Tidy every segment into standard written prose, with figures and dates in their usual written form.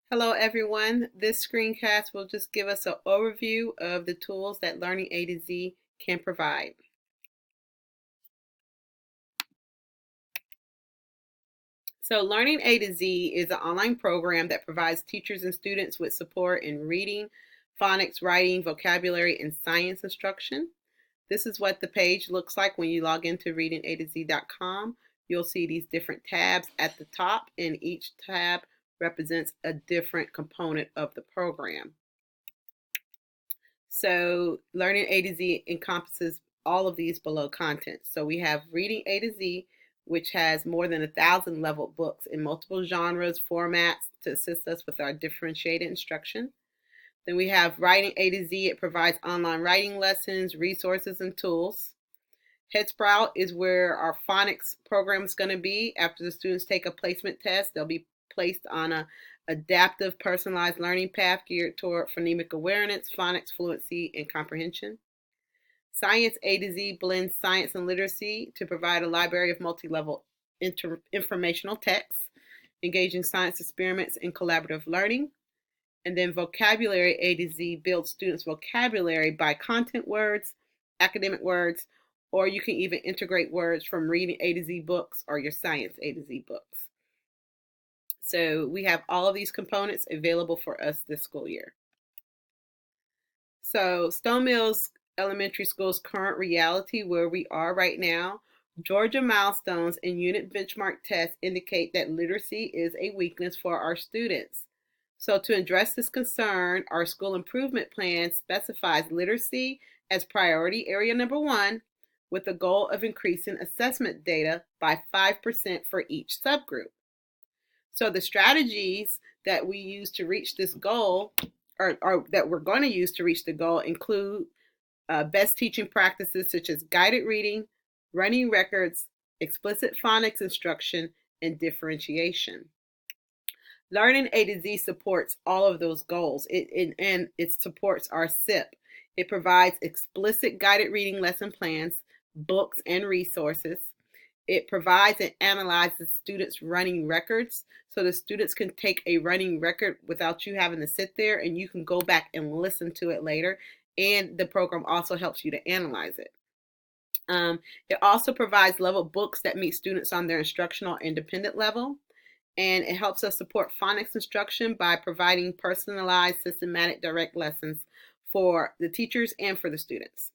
Hello everyone. This screencast will just give us an overview of the tools that Learning A to Z can provide. So Learning A to Z is an online program that provides teachers and students with support in reading, phonics, writing, vocabulary, and science instruction. This is what the page looks like when you log into readingatozee.com. You'll see these different tabs at the top, and each tab represents a different component of the program. So Learning A to Z encompasses all of these below content. So we have Reading A to Z, which has more than 1,000 level books in multiple genres, formats to assist us with our differentiated instruction. Then we have Writing A to Z. It provides online writing lessons, resources, and tools. HeadSprout is where our phonics program is going to be. After the students take a placement test, they'll be placed on a adaptive personalized learning path geared toward phonemic awareness, phonics fluency, and comprehension. Science A to Z blends science and literacy to provide a library of multi-level informational texts, engaging science experiments and collaborative learning. And then Vocabulary A to Z builds students' vocabulary by content words, academic words, or you can even integrate words from Reading A to Z books or your Science A to Z books. So we have all of these components available for us this school year. So Stone Mills Elementary School's current reality, where we are right now, Georgia milestones and unit benchmark tests indicate that literacy is a weakness for our students. So to address this concern, our school improvement plan specifies literacy as priority area number 1, with the goal of increasing assessment data by 5% for each subgroup. So the strategies that we use to reach this goal, or that we're going to use to reach the goal, include best teaching practices such as guided reading, running records, explicit phonics instruction, and differentiation. Learning A to Z supports all of those goals, and it supports our SIP. It provides explicit guided reading lesson plans, books, and resources. It provides and analyzes students' running records, so the students can take a running record without you having to sit there, and you can go back and listen to it later. And the program also helps you to analyze it. It also provides level books that meet students on their instructional independent level. And it helps us support phonics instruction by providing personalized, systematic, direct lessons for the teachers and for the students.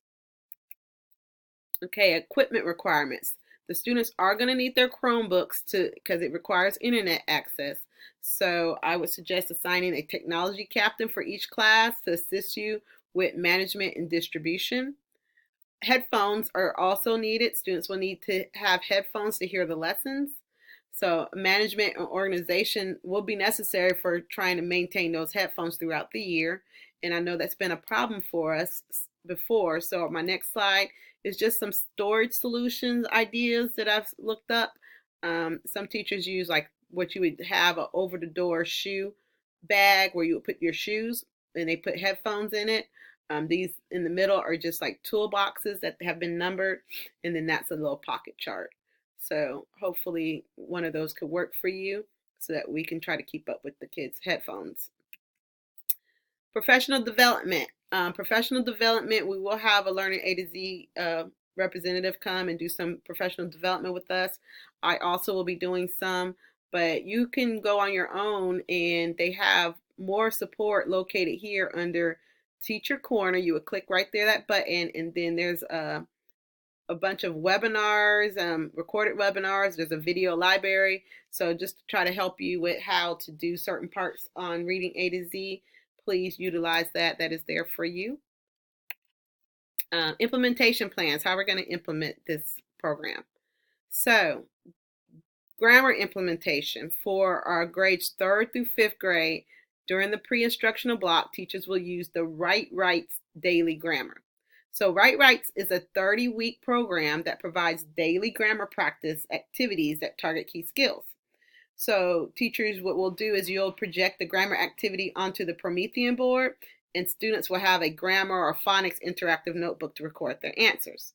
Okay, equipment requirements. The students are going to need their Chromebooks because it requires internet access. So I would suggest assigning a technology captain for each class to assist you with management and distribution. Headphones are also needed. Students will need to have headphones to hear the lessons. So management and organization will be necessary for trying to maintain those headphones throughout the year. And I know that's been a problem for us before. So my next slide is just some storage solutions ideas that I've looked up. Some teachers use like what you would have an over-the-door shoe bag where you would put your shoes, and they put headphones in it. These in the middle are just like toolboxes that have been numbered, and then that's a little pocket chart. So hopefully one of those could work for you so that we can try to keep up with the kids' headphones. Professional development. Professional development, we will have a Learning A to Z representative come and do some professional development with us. I also will be doing some, but you can go on your own, and they have more support located here under Teacher Corner. You would click right there, that button, and then there's a bunch of webinars, recorded webinars. There's a video library. So just to try to help you with how to do certain parts on Reading A to Z, please utilize that. That is there for you. Implementation plans, how we're going to implement this program. So grammar implementation for our grades 3rd through 5th grade. During the pre-instructional block, teachers will use the Write Rights daily grammar. So Write Rights is a 30-week program that provides daily grammar practice activities that target key skills. So teachers, what we'll do is you'll project the grammar activity onto the Promethean board, and students will have a grammar or phonics interactive notebook to record their answers.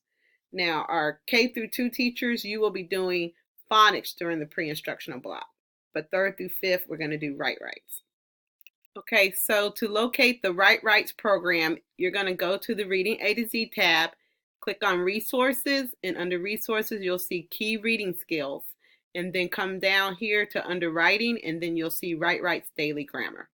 Now, our K through 2 teachers, you will be doing phonics during the pre-instructional block. But 3rd through 5th, we're going to do Write Rights. Okay, so to locate the Write Rights program, you're going to go to the Reading A to Z tab, click on Resources, and under Resources, you'll see Key Reading Skills. And then come down here to under Writing, and then you'll see Write Rights Daily Grammar.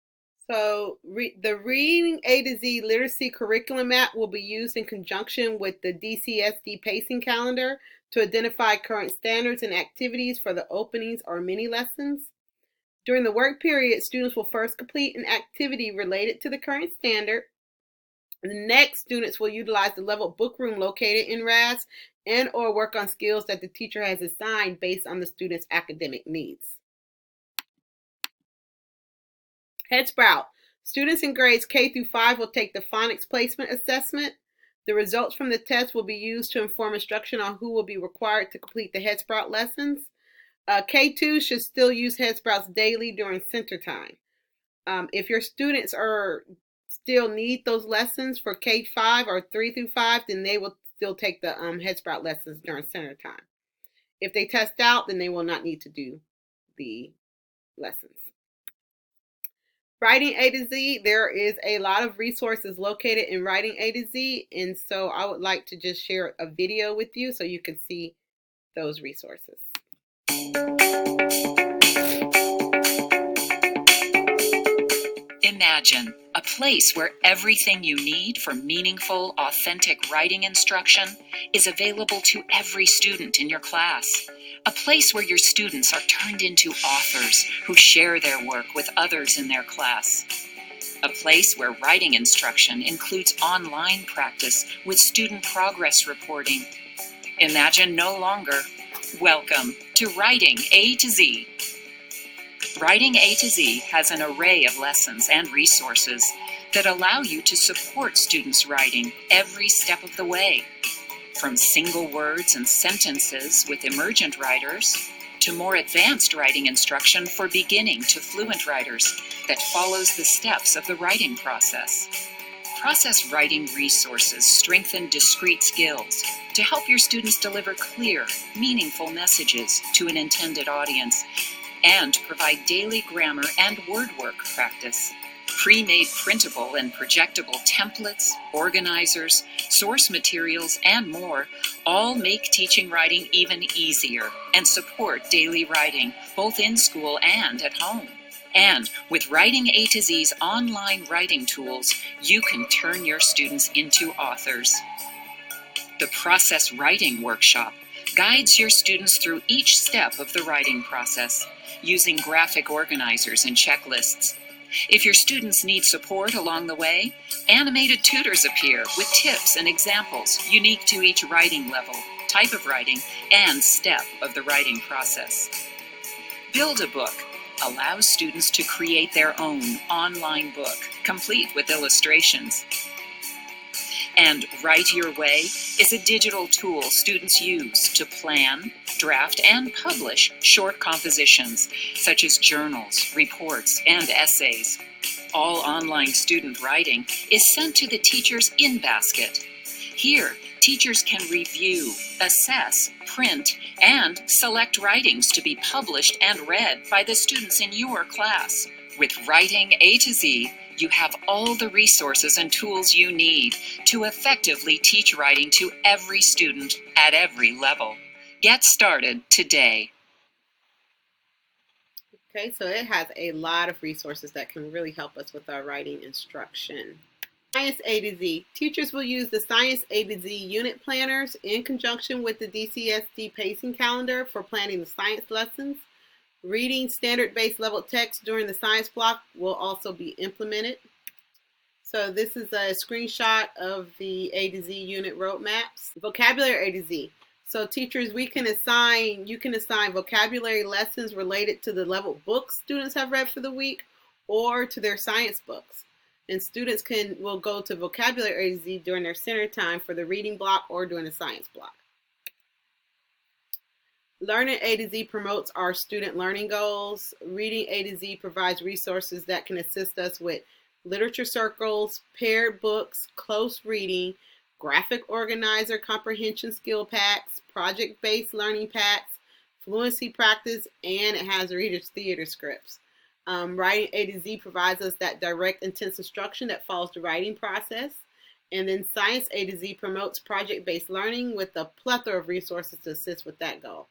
So the Reading A to Z Literacy Curriculum Map will be used in conjunction with the DCSD Pacing Calendar to identify current standards and activities for the openings or mini lessons. During the work period, students will first complete an activity related to the current standard. Next, students will utilize the level book room located in RAS and or work on skills that the teacher has assigned based on the student's academic needs. Head Sprout. Students in grades K through 5 will take the phonics placement assessment. The results from the test will be used to inform instruction on who will be required to complete the Head Sprout lessons. K2 should still use Head Sprouts daily during center time. If your students still need those lessons for K5 or 3 through 5, then they will still take the Head Sprout lessons during center time. If they test out, then they will not need to do the lessons. Writing A to Z, there is a lot of resources located in Writing A to Z, and so I would like to just share a video with you so you can see those resources. Imagine a place where everything you need for meaningful, authentic writing instruction is available to every student in your class. A place where your students are turned into authors who share their work with others in their class. A place where writing instruction includes online practice with student progress reporting. Imagine no longer. Welcome to Writing A to Z. Writing A to Z has an array of lessons and resources that allow you to support students' writing every step of the way. From single words and sentences with emergent writers to more advanced writing instruction for beginning to fluent writers that follows the steps of the writing process. Process writing resources strengthen discrete skills to help your students deliver clear, meaningful messages to an intended audience and provide daily grammar and word work practice. Pre-made printable and projectable templates, organizers, source materials, and more all make teaching writing even easier and support daily writing, both in school and at home. And with Writing A to Z's online writing tools, you can turn your students into authors. The Process Writing Workshop guides your students through each step of the writing process, using graphic organizers and checklists. If your students need support along the way, animated tutors appear with tips and examples unique to each writing level, type of writing, and step of the writing process. Build a Book allows students to create their own online book, complete with illustrations. And Write Your Way is a digital tool students use to plan, draft, and publish short compositions, such as journals, reports, and essays. All online student writing is sent to the teacher's in-basket. Here, teachers can review, assess, print, and select writings to be published and read by the students in your class. With Writing A to Z, you have all the resources and tools you need to effectively teach writing to every student at every level. Get started today. Okay, so it has a lot of resources that can really help us with our writing instruction. Science A to Z. Teachers will use the Science A to Z unit planners in conjunction with the DCSD pacing calendar for planning the science lessons. Reading standard-based level text during the science block will also be implemented. So this is a screenshot of the A to Z unit roadmaps. Vocabulary A to Z. So teachers, you can assign vocabulary lessons related to the level books students have read for the week or to their science books. And students will go to Vocabulary A to Z during their center time for the reading block or during the science block. Learning A to Z promotes our student learning goals. Reading A to Z provides resources that can assist us with literature circles, paired books, close reading, graphic organizer comprehension skill packs, project-based learning packs, fluency practice, and it has reader's theater scripts. Writing A to Z provides us that direct, intense instruction that follows the writing process. And then Science A to Z promotes project-based learning with a plethora of resources to assist with that goal.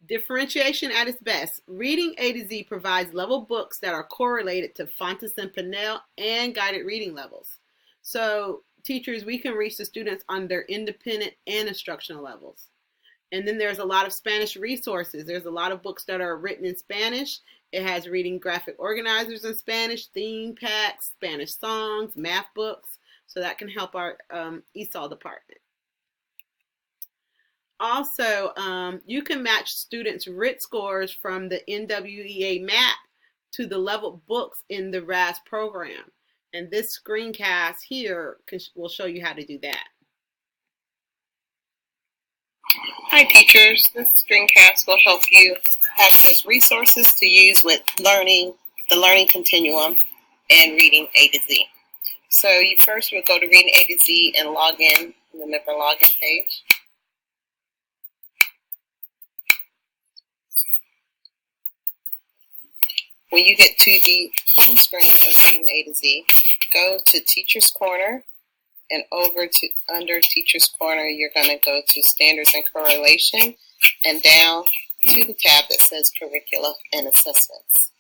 Differentiation at its best. Reading A to Z provides level books that are correlated to Fontes and Pinnell and guided reading levels. So teachers, we can reach the students on their independent and instructional levels. And then there's a lot of Spanish resources. There's a lot of books that are written in Spanish. It has reading graphic organizers in Spanish, theme packs, Spanish songs, math books. So that can help our ESOL department. Also, you can match students' RIT scores from the NWEA map to the level books in the RAS program. And this screencast here will show you how to do that. Hi teachers, this screencast will help you access resources to use with the learning continuum and reading A to Z. So you first will go to reading A to Z and log in the member login page. When you get to the home screen of reading A to Z, go to Teacher's Corner, and over to under Teacher's Corner, you're going to go to Standards and Correlation, and down to the tab that says Curricula and Assessments.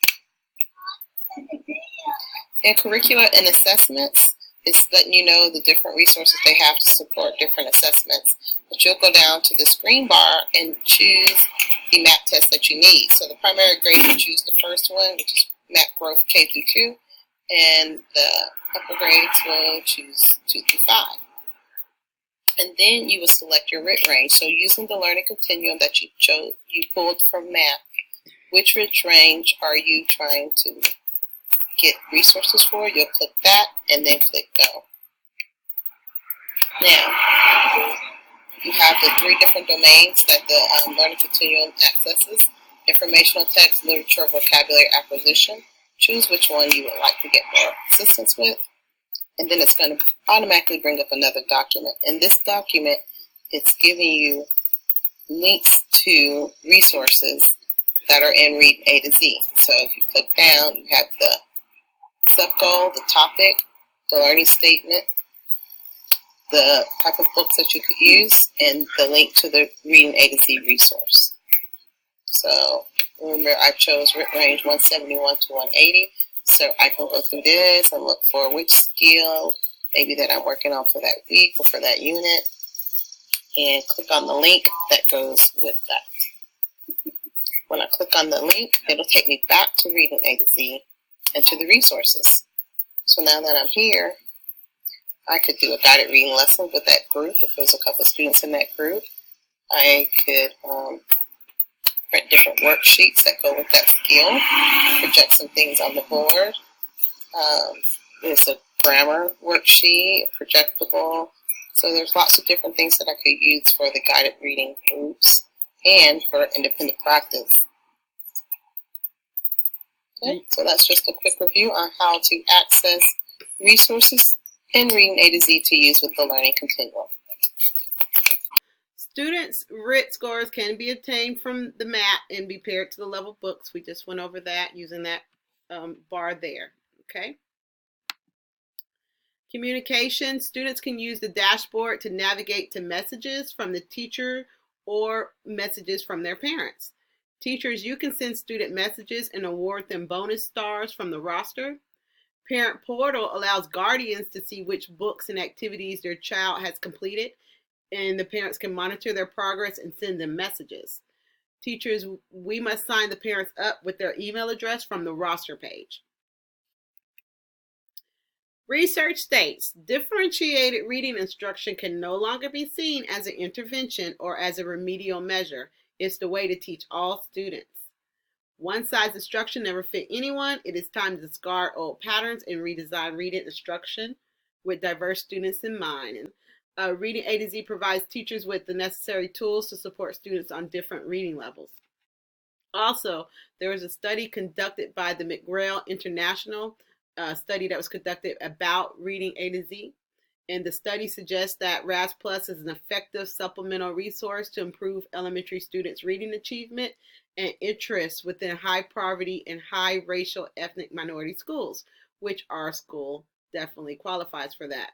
In Curricula and Assessments, it's letting you know the different resources they have to support different assessments. But you'll go down to the screen bar and choose the MAP test that you need. So the primary grade, you choose the first one, which is MAP Growth K through 2, and the upper grades will choose 2 through 5. And then you will select your RIT range. So using the learning continuum that you pulled from MAP, which RIT range are you trying to get resources for? You'll click that and then click Go. Now, you have the 3 different domains that the learning continuum accesses: informational text, literature, vocabulary acquisition. Choose which one you would like to get more assistance with, and then it's going to automatically bring up another document. In this document, it's giving you links to resources that are in Read A to Z. So if you click down, you have the sub-goal, the topic, the learning statement, the type of books that you could use, and the link to the Reading A to Z resource. So remember, I chose RIT range 171 to 180, so I can go through this and look for which skill maybe that I'm working on for that week or for that unit, and click on the link that goes with that. When I click on the link, it'll take me back to Reading A to Z and to the resources. So now that I'm here, I could do a guided reading lesson with that group if there's a couple of students in that group. I could print different worksheets that go with that skill, project some things on the board. There's a grammar worksheet, projectable. So there's lots of different things that I could use for the guided reading groups and for independent practice. Okay, so that's just a quick review on how to access resources in Reading A to Z to use with the learning continuum. Students' RIT scores can be obtained from the map and be paired to the level books. We just went over that using that bar there. Okay. Communication. Students can use the dashboard to navigate to messages from the teacher or messages from their parents. Teachers, you can send student messages and award them bonus stars from the roster. Parent Portal allows guardians to see which books and activities their child has completed, and the parents can monitor their progress and send them messages. Teachers, we must sign the parents up with their email address from the roster page. Research states differentiated reading instruction can no longer be seen as an intervention or as a remedial measure. It's the way to teach all students. One-size instruction never fit anyone. It is time to discard old patterns and redesign reading instruction with diverse students in mind. And Reading A to Z provides teachers with the necessary tools to support students on different reading levels. Also, there was a study conducted by the McGrail International study that was conducted about Reading A to Z. And the study suggests that RAS Plus is an effective supplemental resource to improve elementary students' reading achievement and interest within high poverty and high racial ethnic minority schools, which our school definitely qualifies for that.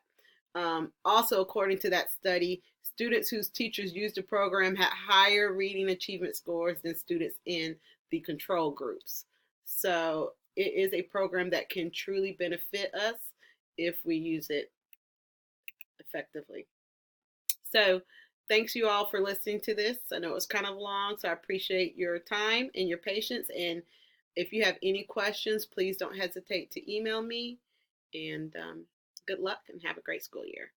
Also, according to that study, students whose teachers used the program had higher reading achievement scores than students in the control groups. So it is a program that can truly benefit us if we use it effectively. So thanks you all for listening to this. I know it was kind of long, so I appreciate your time and your patience. And if you have any questions, please don't hesitate to email me. And good luck and have a great school year.